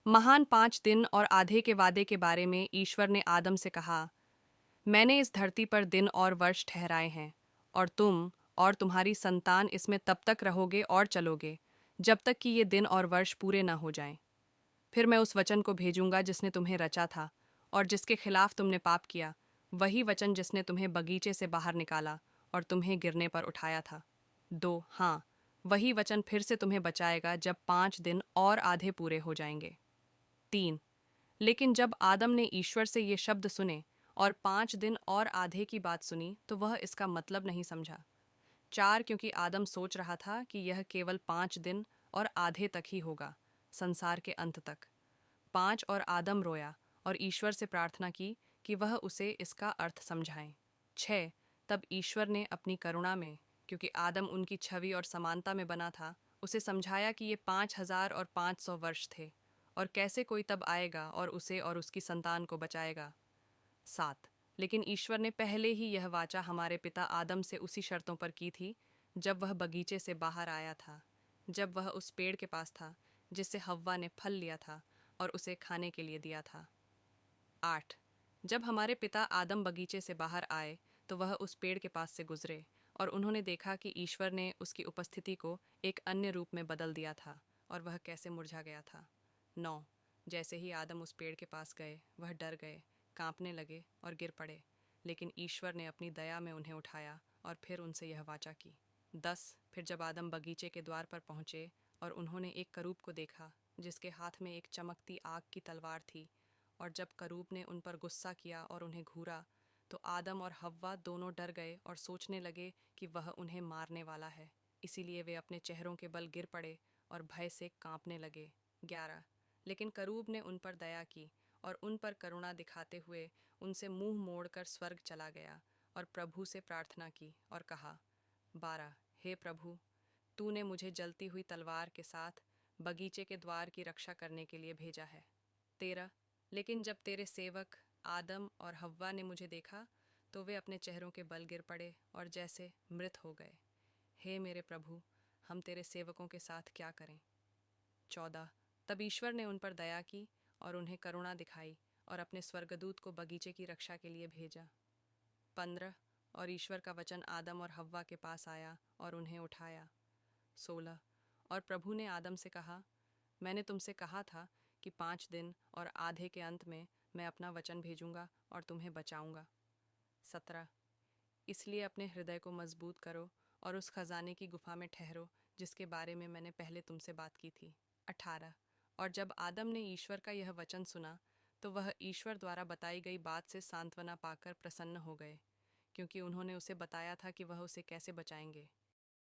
महान 5 दिन और आधे के वादे के बारे में ईश्वर ने आदम से कहा, मैंने इस धरती पर दिन और वर्ष ठहराए हैं, और तुम और तुम्हारी संतान इसमें तब तक रहोगे और चलोगे, जब तक कि ये दिन और वर्ष पूरे न हो जाएं। फिर मैं उस वचन को भेजूंगा जिसने तुम्हें रचा था, और जिसके खिलाफ तुमने पाप किया, वही वचन जिसने तुम्हें बगीचे से बाहर निकाला और तुम्हें गिरने पर उठाया था। हाँ, वही वचन फिर से तुम्हें बचाएगा जब 5 दिन और आधे पूरे हो जाएंगे। 3। लेकिन जब आदम ने ईश्वर से ये शब्द सुने और 5 दिन और आधे की बात सुनी तो वह इसका मतलब नहीं समझा। 4। क्योंकि आदम सोच रहा था कि यह केवल 5 दिन और आधे तक ही होगा, संसार के अंत तक। 5। और आदम रोया और ईश्वर से प्रार्थना की कि वह उसे इसका अर्थ समझाएं। 6। तब ईश्वर ने अपनी करुणा में, क्योंकि आदम उनकी छवि और समानता में बना था, उसे समझाया कि ये 5,000 और 500 वर्ष थे, और कैसे कोई तब आएगा और उसे और उसकी संतान को बचाएगा। 7। लेकिन ईश्वर ने पहले ही यह वाचा हमारे पिता आदम से उसी शर्तों पर की थी जब वह बगीचे से बाहर आया था, जब वह उस पेड़ के पास था जिससे हव्वा ने फल लिया था और उसे खाने के लिए दिया था। 8। जब हमारे पिता आदम बगीचे से बाहर आए तो वह उस पेड़ के पास से गुजरे, और उन्होंने देखा कि ईश्वर ने उसकी उपस्थिति को एक अन्य रूप में बदल दिया था और वह कैसे मुरझा गया था। 9। जैसे ही आदम उस पेड़ के पास गए वह डर गए, कांपने लगे और गिर पड़े, लेकिन ईश्वर ने अपनी दया में उन्हें उठाया और फिर उनसे यह वाचा की। 10। फिर जब आदम बगीचे के द्वार पर पहुंचे और उन्होंने एक करूब को देखा जिसके हाथ में एक चमकती आग की तलवार थी, और जब करूब ने उन पर गुस्सा किया और उन्हें घूरा, तो आदम और हव्वा दोनों डर गए और सोचने लगे कि वह उन्हें मारने वाला है। इसीलिए वे अपने चेहरों के बल गिर पड़े और भय से कांपने लगे। 11। लेकिन करूब ने उन पर दया की और उन पर करुणा दिखाते हुए उनसे मुंह मोड़कर स्वर्ग चला गया और प्रभु से प्रार्थना की और कहा। 12। हे प्रभु, तूने मुझे जलती हुई तलवार के साथ बगीचे के द्वार की रक्षा करने के लिए भेजा है। 13। लेकिन जब तेरे सेवक आदम और हव्वा ने मुझे देखा तो वे अपने चेहरों के बल गिर पड़े और जैसे मृत हो गए। हे मेरे प्रभु, हम तेरे सेवकों के साथ क्या करें। 14। तब ईश्वर ने उन पर दया की और उन्हें करुणा दिखाई और अपने स्वर्गदूत को बगीचे की रक्षा के लिए भेजा। 15। और ईश्वर का वचन आदम और हव्वा के पास आया और उन्हें उठाया। 16। और प्रभु ने आदम से कहा, मैंने तुमसे कहा था कि 5 दिन और आधे के अंत में मैं अपना वचन भेजूंगा और तुम्हें बचाऊंगा। 17। इसलिए अपने हृदय को मजबूत करो और उस खजाने की गुफा में ठहरो जिसके बारे में मैंने पहले तुमसे बात की थी। 18। और जब आदम ने ईश्वर का यह वचन सुना तो वह ईश्वर द्वारा बताई गई बात से सांत्वना पाकर प्रसन्न हो गए, क्योंकि उन्होंने उसे बताया था कि वह उसे कैसे बचाएंगे।